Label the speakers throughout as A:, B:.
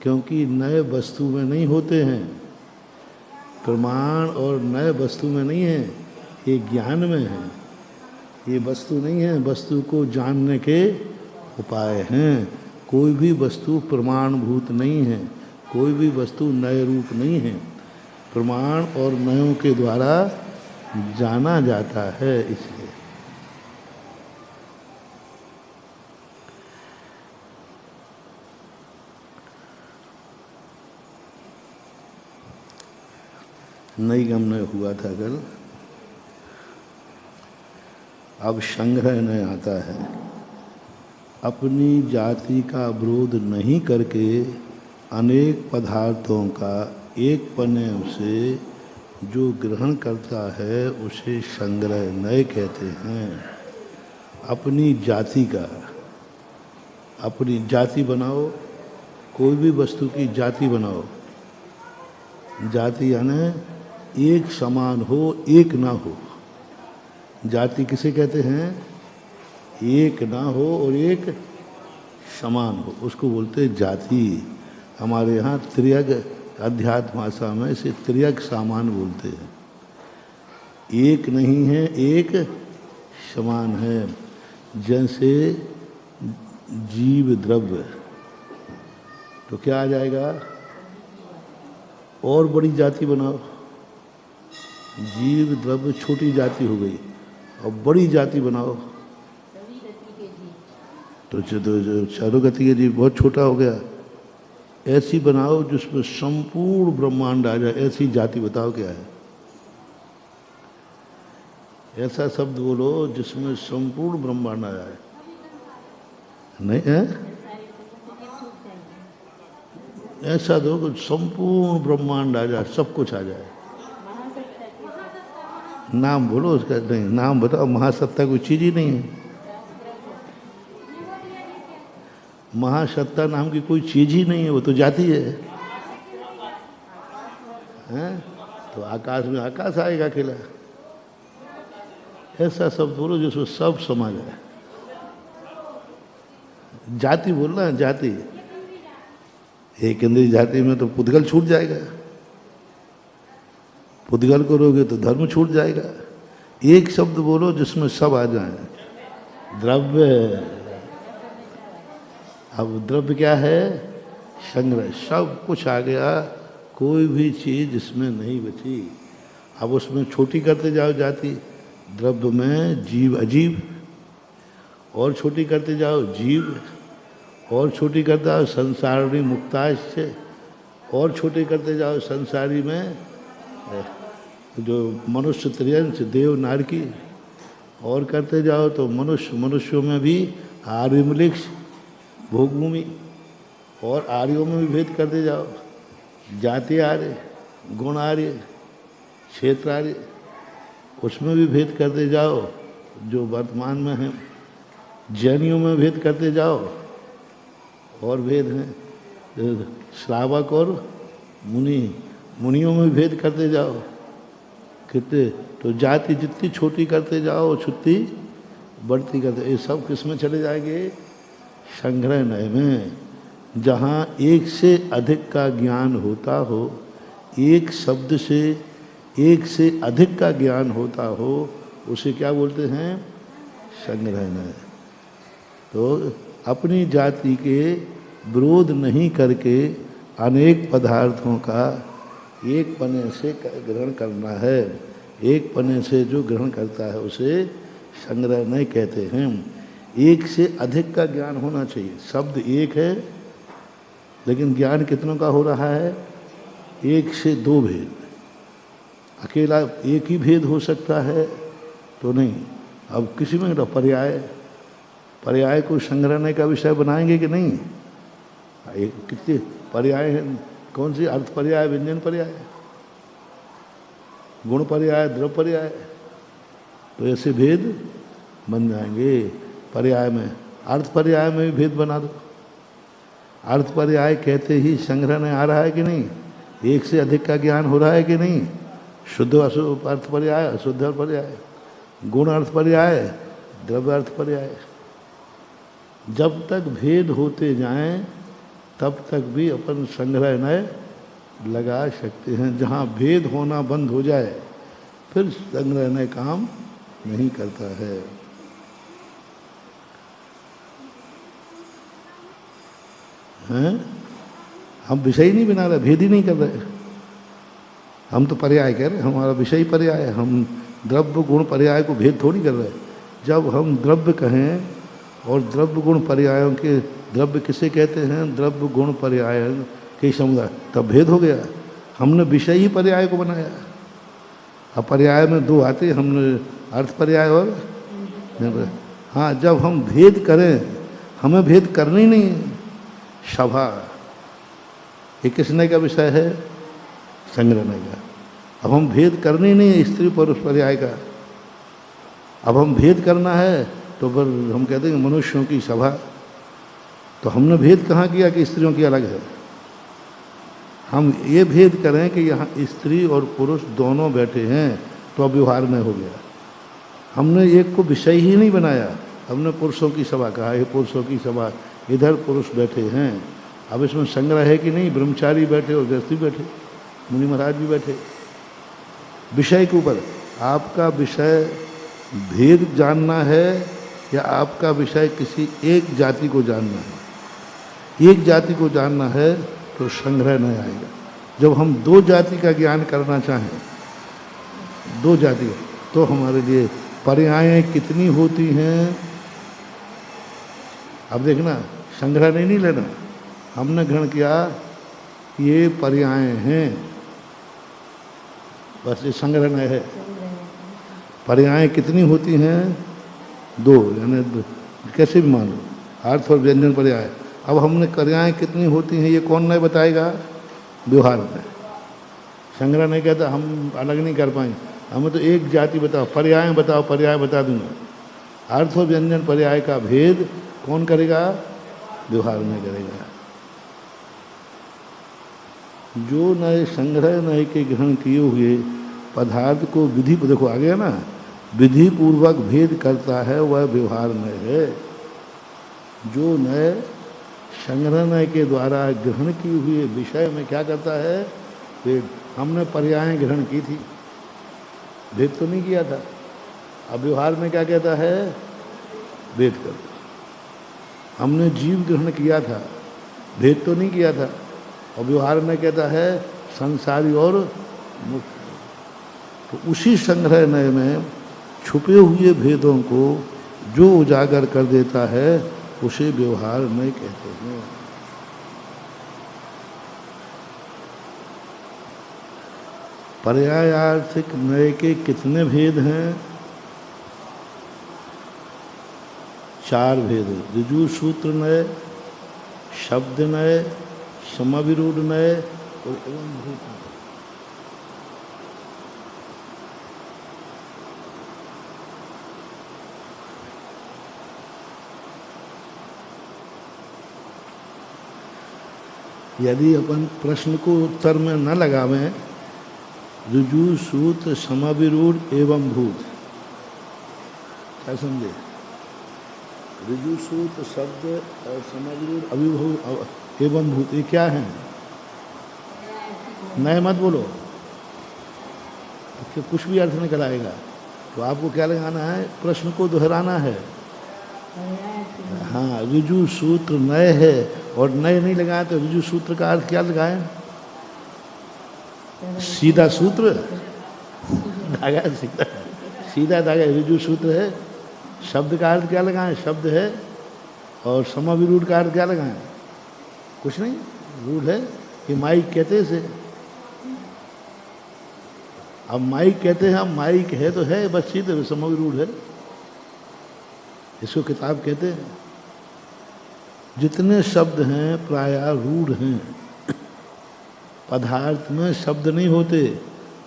A: क्योंकि नए वस्तु में नहीं होते हैं, प्रमाण और नए वस्तु में नहीं है, ये ज्ञान में है। ये वस्तु नहीं है, वस्तु को जानने के उपाय हैं। कोई भी वस्तु प्रमाणभूत नहीं है, कोई भी वस्तु नए रूप नहीं है। प्रमाण और नयों के द्वारा जाना जाता है। इसलिए नई गमन हुआ था कल, अब संग्रह नय आता है। अपनी जाति का विरोध नहीं करके अनेक पदार्थों का एक पने से जो ग्रहण करता है उसे संग्रह नय कहते हैं। अपनी जाति का, अपनी जाति बनाओ, कोई भी वस्तु की जाति बनाओ। जाति यानी एक समान हो, एक ना हो। जाति किसे कहते हैं? एक ना हो और एक समान हो, उसको बोलते हैं जाति। हमारे यहाँ त्रियग, अध्यात्म भाषा में इसे त्रियग सामान बोलते हैं। एक नहीं है, एक समान है। जैसे जीव द्रव्य, तो क्या आ जाएगा? और बड़ी जाति बनाओ। जीव द्रव्य छोटी जाति हो गई, और बड़ी जाति बनाओ तो चारुगति के जीव बहुत छोटा हो गया। ऐसी बनाओ जिसमें संपूर्ण ब्रह्मांड आ जाए, ऐसी जाति बताओ क्या है? ऐसा शब्द बोलो जिसमें संपूर्ण ब्रह्मांड आ जाए। नहीं है? ऐसा दो कि संपूर्ण ब्रह्मांड आ जाए, सब कुछ आ जाए। नाम बोलो उसका। नहीं, नाम बताओ। महासत्ता कोई चीज ही नहीं है। महासत्ता नाम की कोई चीज ही नहीं है, वो तो जाति है। हैं? तो आकाश में आकाश आएगा अकेला। ऐसा सब बोलो जिसमें सब समा जाए। जाति बोलना है, जाति। एक इंद्रिय जाति में तो पुद्गल छूट जाएगा। पुद्गल करोगे तो धर्म छूट जाएगा। एक शब्द बोलो जिसमें सब आ जाए। द्रव्य। अब द्रव्य क्या है? संग्रह। सब कुछ आ गया, कोई भी चीज इसमें नहीं बची। अब उसमें छोटी करते जाओ जाति। द्रव्य में जीव अजीव, और छोटी करते जाओ जीव, और छोटी करते जाओ संसारी मुक्ताश्च, और छोटी करते जाओ संसारी में जो मनुष्य त्रियंश देव नारकी, और करते जाओ तो मनुष्यों में भी आर्यमलिक्ष भोगभूमि, और आर्यों में भी भेद करते जाओ। जाति आर्य, गुण आर्य, क्षेत्र आर्य, उसमें भी भेद करते जाओ जो वर्तमान में है। जैनियों में भेद करते जाओ, और भेद हैं श्रावक और मुनि, मुनियों में भेद करते जाओ। कितने तो जाति जितनी छोटी करते जाओ छुट्टी बढ़ती करते। ये सब किस में चले जाएंगे? संग्रह नय में। जहाँ एक से अधिक का ज्ञान होता हो, एक शब्द से एक से अधिक का ज्ञान होता हो, उसे क्या बोलते हैं? संग्रह नय। तो अपनी जाति के विरोध नहीं करके अनेक पदार्थों का एक पने से ग्रहण करना है। एक पने से जो ग्रहण करता है उसे संग्रह नहीं कहते हैं। एक से अधिक का ज्ञान होना चाहिए। शब्द एक है, लेकिन ज्ञान कितनों का हो रहा है? एक से दो भेद। अकेला एक ही भेद हो सकता है तो नहीं। अब किसी में तो पर्याय, पर्याय को संग्रहण का विषय बनाएंगे कि नहीं? कितने पर्याय हैं? कौन सी? अर्थ पर्याय, व्यंजन पर्याय, गुण पर्याय, द्रव्य पर्याय। तो ऐसे भेद बन जाएंगे पर्याय में। अर्थ पर्याय में भी भेद बना दो। अर्थ पर्याय कहते ही संग्रहण आ रहा है कि नहीं? एक से अधिक का ज्ञान हो रहा है कि नहीं? शुद्ध अशुद्ध अर्थ पर्याय, अशुद्ध अर्थ पर्याय, गुण अर्थ पर्याय, द्रव्य अर्थ पर्याय। जब तक भेद होते जाएं तब तक भी अपन संग्रह नय लगा सकते हैं। जहाँ भेद होना बंद हो जाए फिर संग्रह नय काम नहीं करता है। हैं? हम विषय ही नहीं बना रहे, भेद ही नहीं कर रहे। हम तो पर्याय कह रहे, हमारा विषय पर्याय है। हम द्रव्य गुण पर्याय को भेद थोड़ी कर रहे। जब हम द्रव्य कहें और द्रव्य गुण पर्यायों के, द्रव्य किसे कहते हैं? द्रव्य गुण पर्याय के समुदाय, तब भेद हो गया। हमने विषय ही पर्याय को बनाया। अब पर्याय में दो आते, हमने अर्थ पर्याय और हाँ, जब हम भेद करें, हमें भेद करना ही नहीं है। सभा ये किसने का विषय है? संग्रहण का। अब हम भेद करना ही नहीं है स्त्री पुरुष पर्याय का। अब हम भेद करना है तो फिर हम कहते हैं मनुष्यों की सभा। तो हमने भेद कहाँ किया कि स्त्रियों की अलग है? हम ये भेद करें कि यहाँ स्त्री और पुरुष दोनों बैठे हैं तो अब व्यवहार में हो गया। हमने एक को विषय ही नहीं बनाया। हमने पुरुषों की सभा कहा, ये पुरुषों की सभा, इधर पुरुष बैठे हैं। अब इसमें संग्रह है कि नहीं? ब्रह्मचारी बैठे और गृहस्थी बैठे, मुनि महाराज भी बैठे। विषय के ऊपर आपका विषय भेद जानना है या आपका विषय किसी एक जाति को जानना है? एक जाति को जानना है तो संग्रह नहीं आएगा। जब हम दो जाति का ज्ञान करना चाहें, दो जाति, तो हमारे लिए पर्यायें कितनी होती हैं? अब देखना, संग्रह नहीं लेना। हमने ग्रहण किया ये पर्याय हैं, बस ये संग्रह नहीं है। पर्याय कितनी होती हैं? दो, यानी कैसे भी मान लो, अर्थ और व्यंजन पर्याय। अब हमने पर्याय कितनी होती हैं ये कौन नहीं बताएगा? व्यवहार में। संग्रह नहीं कहता, हम अलग नहीं कर पाएंगे। हमें तो एक जाति बताओ, पर्याय बताओ, पर्याय बता दूंगा। अर्थ और व्यंजन पर्याय का भेद कौन करेगा? व्यवहार में करेगा। जो नए संग्रह नए के ग्रहण किए हुए पदार्थ को विधि, देखो आ गया ना, विधि पूर्वक भेद करता है वह व्यवहार में है। जो नए संग्रह नए के द्वारा ग्रहण किए हुए विषय में क्या करता है? भेद। हमने पर्याय ग्रहण की थी, भेद तो नहीं किया था। अब व्यवहार में क्या कहता है? भेद करता। हमने जीव ग्रहण किया था, भेद तो नहीं किया था। और व्यवहार में कहता है संसारी और मुक्त। तो उसी संग्रह नय में छुपे हुए भेदों को जो उजागर कर देता है उसे व्यवहार नय कहते हैं। पर्यायार्थिक नय के कितने भेद हैं? 4 भेद। ऋजु सूत्र नय, शब्द नय, समाविरूढ़ नय और एवं भूत नय। यदि अपन प्रश्न को उत्तर में न लगावें, ऋजु सूत्र समाविरूढ़ एवं भूत, क्या समझे? ऋजु सूत्र शब्द और समाविरूढ़ अभिभव एवं भूत, ये क्या है? नए मत बोलो, इससे कुछ भी अर्थ निकल आएगा। तो आपको क्या लगाना है? प्रश्न को दोहराना है। हाँ, ऋजु सूत्र नए है और नए नहीं लगाए तो ऋजु सूत्र का अर्थ क्या लगाएं? सीधा सूत्र, धागा सीधा, सीधा धागा ऋजु सूत्र है। शब्द का अर्थ क्या लगाएं? शब्द है। और समाविरूढ़ का अर्थ क्या लगाएं? कुछ नहीं, रूढ़ है कि माइक कहते से। अब माइक कहते हैं, अब माइक है तो है, बस सीधे समाविरूढ़ है। इसको किताब कहते हैं। जितने शब्द हैं प्रायः रूढ़ हैं। पदार्थ में शब्द नहीं होते,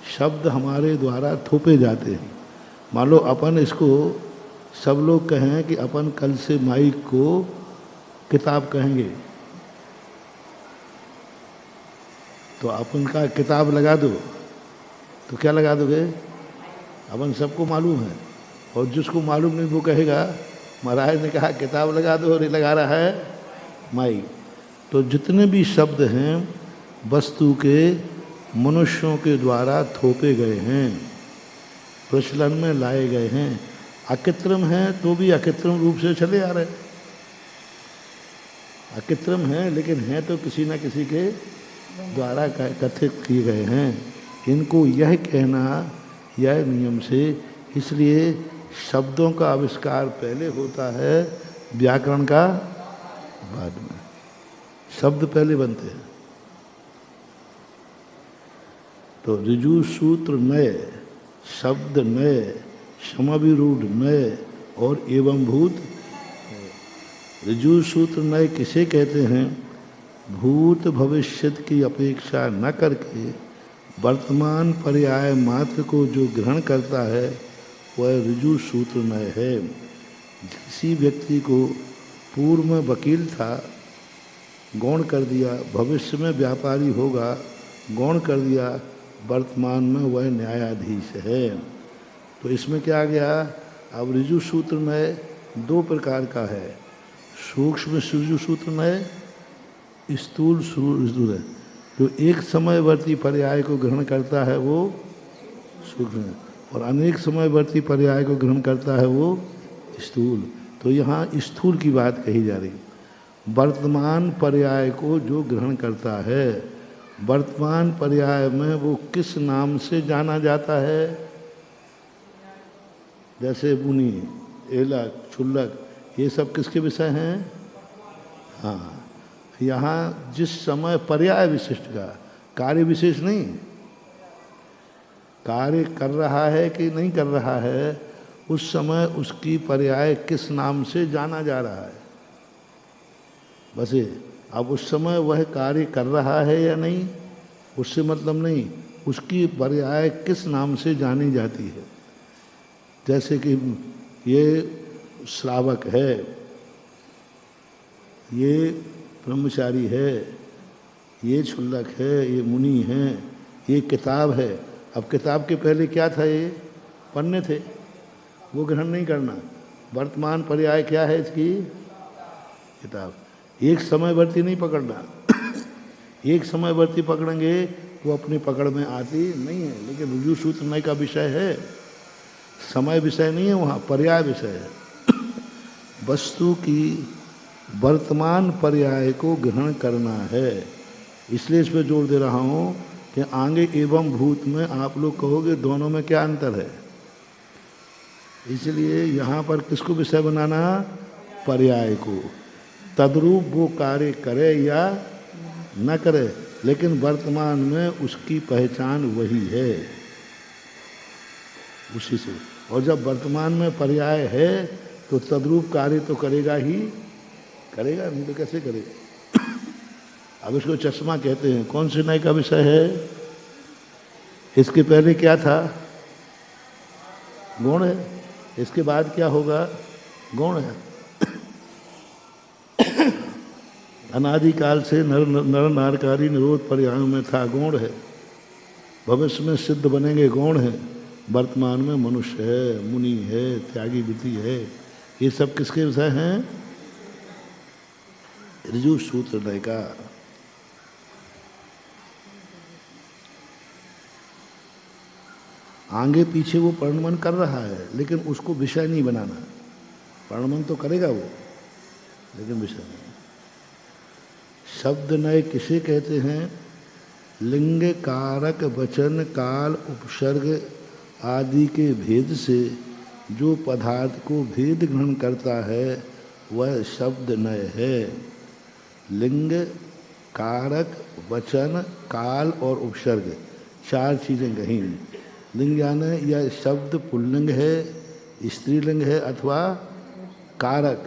A: शब्द हमारे द्वारा थोपे जाते हैं। मान लो अपन इसको सब लोग कहें कि अपन कल से माइक को किताब कहेंगे, तो अपन का किताब लगा दो, तो क्या लगा दोगे? अपन सबको मालूम है, और जिसको मालूम नहीं वो कहेगा महाराज ने कहा किताब लगा दो, और ये लगा रहा है माइक। तो जितने भी शब्द हैं वस्तु के मनुष्यों के द्वारा थोपे गए हैं, प्रचलन में लाए गए हैं। अकृत्रिम हैं तो भी अकृत्रिम रूप से चले आ रहे हैं। अकृत्रिम हैं लेकिन हैं तो किसी न किसी के द्वारा कथित किए गए हैं। इनको यह कहना यह नियम से, इसलिए शब्दों का आविष्कार पहले होता है, व्याकरण का बाद में। शब्द पहले बनते हैं। तो ऋजु सूत्र नए, शब्द नए, समविरूढ़ नए और एवं भूत। ऋजु सूत्र नए किसे कहते हैं? भूत भविष्यत की अपेक्षा न करके वर्तमान पर्याय मात्र को जो ग्रहण करता है वह ऋजु सूत्र नय है। किसी व्यक्ति को पूर्व में वकील था, गौण कर दिया, भविष्य में व्यापारी होगा, गौण कर दिया, वर्तमान में वह न्यायाधीश है। तो इसमें क्या आ गया? अब ऋजु सूत्र नय दो प्रकार का है। सूक्ष्म ऋजु सूत्र नय, स्थूल सूत्र है। जो एक समयवर्ती पर्याय को ग्रहण करता है वो सूक्ष्म है, और अनेक समयवर्ती पर्याय को ग्रहण करता है वो स्थूल। तो यहाँ स्थूल की बात कही जा रही। वर्तमान पर्याय को जो ग्रहण करता है, वर्तमान पर्याय में वो किस नाम से जाना जाता है? जैसे मुनि, एलक, क्षुल्लक, ये सब किसके विषय हैं? हाँ, यहाँ जिस समय पर्याय विशिष्ट का, कार्य विशेष नहीं, कार्य कर रहा है कि नहीं कर रहा है, उस समय उसकी पर्याय किस नाम से जाना जा रहा है, बस ये। अब उस समय वह कार्य कर रहा है या नहीं, उससे मतलब नहीं, उसकी पर्याय किस नाम से जानी जाती है। जैसे कि ये श्रावक है, ये ब्रह्मचारी है, ये क्षुल्लक है, ये मुनि है, ये किताब है। अब किताब के पहले क्या था? ये पन्ने थे, वो ग्रहण नहीं करना। वर्तमान पर्याय क्या है इसकी? किताब। एक समयवर्ती नहीं पकड़ना। एक समयवर्ती पकड़ेंगे वो अपनी पकड़ में आती नहीं है। लेकिन ऋजु सूत्र नय का विषय है, समय विषय नहीं है, वहाँ पर्याय विषय है। वस्तु की वर्तमान पर्याय को ग्रहण करना है। इसलिए इस पर जोर दे रहा हूँ कि आगे एवं भूत में आप लोग कहोगे दोनों में क्या अंतर है। इसलिए यहाँ पर किसको विषय बनाना? पर्याय को। तद्रूप वो कार्य करे या न करे, लेकिन वर्तमान में उसकी पहचान वही है, उसी से। और जब वर्तमान में पर्याय है तो तद्रूप कार्य तो करेगा ही करेगा, नहीं तो कैसे करेगा। अब इसको चश्मा कहते हैं। कौन से नय का विषय है? इसके पहले क्या था? गुण है। इसके बाद क्या होगा? गुण है। अनादिकाल से नर नारकारी निरोध पर्यायों में था, गौण है। भविष्य में सिद्ध बनेंगे, गौण है। वर्तमान में मनुष्य है, मुनि है, त्यागी विधि है। ये सब किसके विषय हैं? ऋजु सूत्र नय का। आगे पीछे वो वर्णन कर रहा है, लेकिन उसको विषय नहीं बनाना। वर्णन तो करेगा वो, लेकिन विषय नहीं। शब्द नय किसे कहते हैं? लिंग, कारक, वचन, काल, उपसर्ग आदि के भेद से जो पदार्थ को भेद ग्रहण करता है वह शब्द नय है। लिंग, कारक, वचन, काल और उपसर्ग, चार चीज़ें कहीं। लिंग यानी यह शब्द पुल्लिंग है, स्त्रीलिंग है अथवा कारक,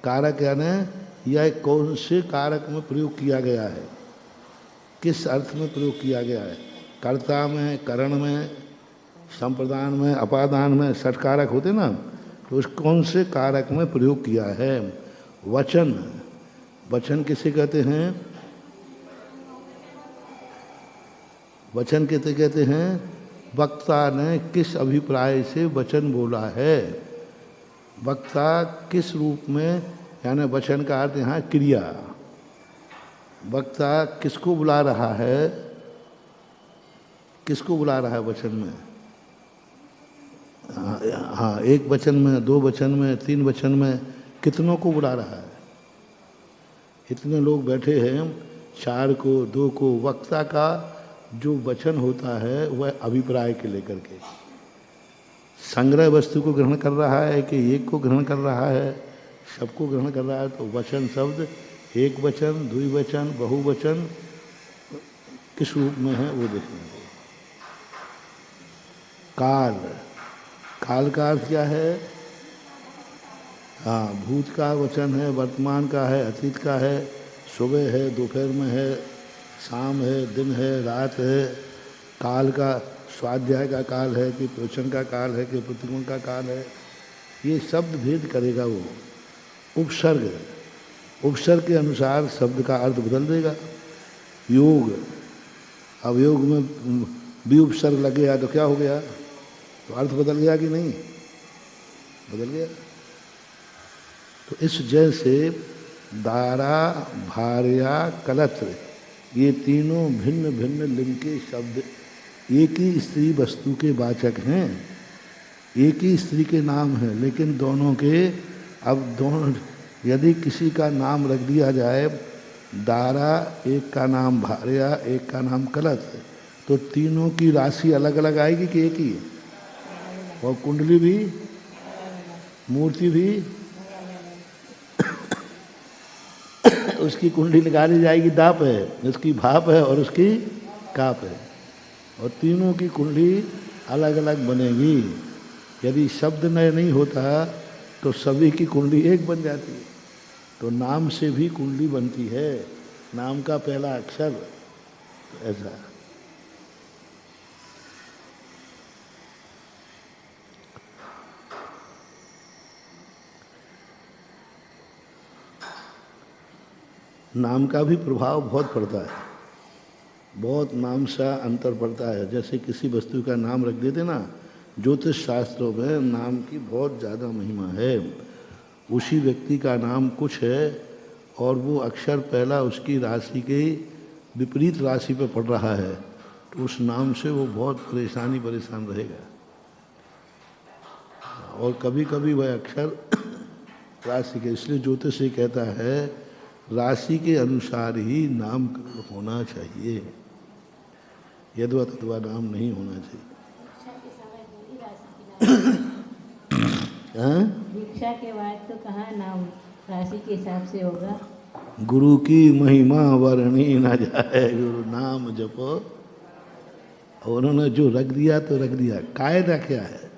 A: कारक यानी यह कौन से कारक में प्रयोग किया गया है, किस अर्थ में प्रयोग किया गया है, कर्ता में, करण में, संप्रदान में, अपादान में, षटकारक होते ना, तो उस कौन से कारक में प्रयोग किया है। वचन, वचन किसे कहते हैं, वचन किसे कहते हैं, वक्ता ने किस अभिप्राय से वचन बोला है, वक्ता किस रूप में, यानी वचन का अर्थ यहाँ क्रिया, वक्ता किसको बुला रहा है, किसको बुला रहा है वचन में, हाँ एक वचन में, दो वचन में, तीन वचन में, कितनों को बुला रहा है, इतने लोग बैठे हैं, चार को, दो को, वक्ता का जो वचन होता है वह अभिप्राय के लेकर के संग्रह वस्तु को ग्रहण कर रहा है कि एक को ग्रहण कर रहा है, सबको ग्रहण कर रहा है। तो वचन शब्द एक वचन, द्विवचन, बहुवचन किस रूप में है वो देखेंगे। काल, काल का अर्थ क्या है, हाँ भूत का वचन है, वर्तमान का है, अतीत का है, सुबह है, दोपहर में है, शाम है, दिन है, रात है। काल का स्वाध्याय का काल है कि पोषण का काल है कि प्रतिगुण का काल है, ये शब्द भेद करेगा वो। उपसर्ग, उपसर्ग के अनुसार शब्द का अर्थ बदल देगा। योग, अब योग में भी उपसर्ग लग गया तो क्या हो गया, तो अर्थ बदल गया कि नहीं, बदल गया। तो इस जैसे दारा, भार्या, कलत्र, ये तीनों भिन्न भिन्न लिंग के शब्द एक ही स्त्री वस्तु के वाचक हैं, एक ही स्त्री के नाम हैं, लेकिन दोनों के, अब दोनों यदि किसी का नाम रख दिया जाए, दारा एक का नाम भार्या, एक का नाम कलत्र, तो तीनों की राशि अलग अलग आएगी कि एक ही, और कुंडली भी, मूर्ति भी उसकी कुंडली निकाली जाएगी, दाप है, उसकी भाप है और उसकी काप है, और तीनों की कुंडली अलग अलग बनेगी। यदि शब्द नय नहीं होता तो सभी की कुंडली एक बन जाती है। तो नाम से भी कुंडली बनती है, नाम का पहला अक्षर, तो ऐसा। नाम का भी प्रभाव बहुत पड़ता है, बहुत नाम सा अंतर पड़ता है। जैसे किसी वस्तु का नाम रख देते ना, ज्योतिष शास्त्रों में नाम की बहुत ज़्यादा महिमा है। उसी व्यक्ति का नाम कुछ है और वो अक्षर पहला उसकी राशि के विपरीत राशि पे पड़ रहा है, तो उस नाम से वो बहुत परेशान रहेगा। और कभी कभी वह अक्षर राशि के, इसलिए ज्योतिष ये कहता है राशि के अनुसार ही नामकरण होना चाहिए, यद्वा तद्वा नाम नहीं होना चाहिए।
B: दीक्षा के बाद तो कहाँ नाम राशि के हिसाब से होगा।
A: गुरु की महिमा वर्णी न जाए, गुरु नाम जपो। और उन्होंने जो रख दिया तो रख दिया। कायदा क्या है,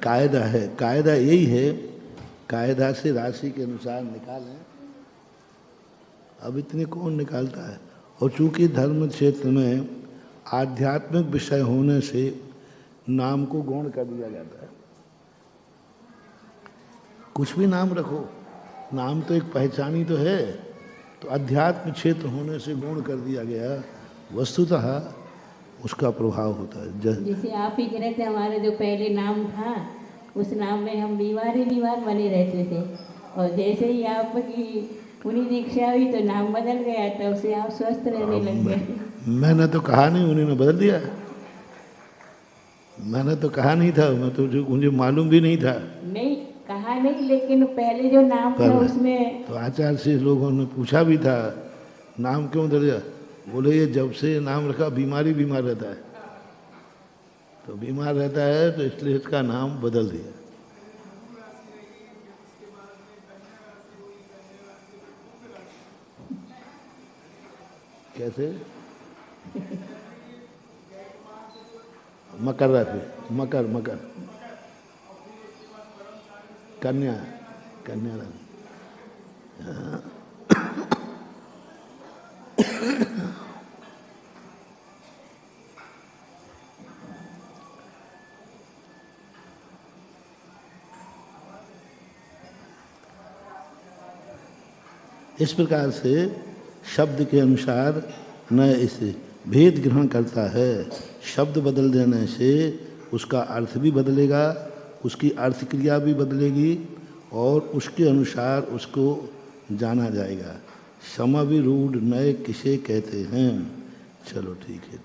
A: कायदा है, कायदा यही है, कायदा से राशि के अनुसार निकालें। अब इतने कौन निकालता है। और चूंकि धर्म क्षेत्र में आध्यात्मिक विषय होने से नाम को गौण कर दिया जाता है। कुछ भी नाम रखो, नाम तो एक पहचान ही तो है, तो अध्यात्म क्षेत्र होने से गौण कर दिया गया, वस्तुतः उसका प्रभाव होता है।
B: जैसे आप ही कह रहे थे, हमारे जो पहले नाम था उस नाम में हम बीमार ही बीमार बने रहते थे, और जैसे ही आपकी उन्हीं दीक्षा हुई तो नाम बदल गया, तब से आप स्वस्थ रहने लग गए।
A: मैंने तो कहा नहीं, उन्होंने बदल दिया। मैंने तो कहा नहीं था, मैं तो जो मुझे मालूम भी नहीं था।
B: नहीं कहा नहीं, लेकिन पहले जो नाम था उसमें
A: तो आचार्य से लोगों ने पूछा भी था नाम क्यों बदल गया, बोले ये जब से नाम रखा बीमार रहता है, तो बीमार रहता है तो इसलिए इसका नाम बदल दिया। कैसे? मकर राशि, मकर मकर कन्या, कन्या रानी। इस प्रकार से शब्द के अनुसार न इसे भेद ग्रहण करता है। शब्द बदल देने से उसका अर्थ भी बदलेगा, उसकी अर्थ क्रिया भी बदलेगी और उसके अनुसार उसको जाना जाएगा। समविरूढ़ नए किसे कहते हैं? चलो ठीक है।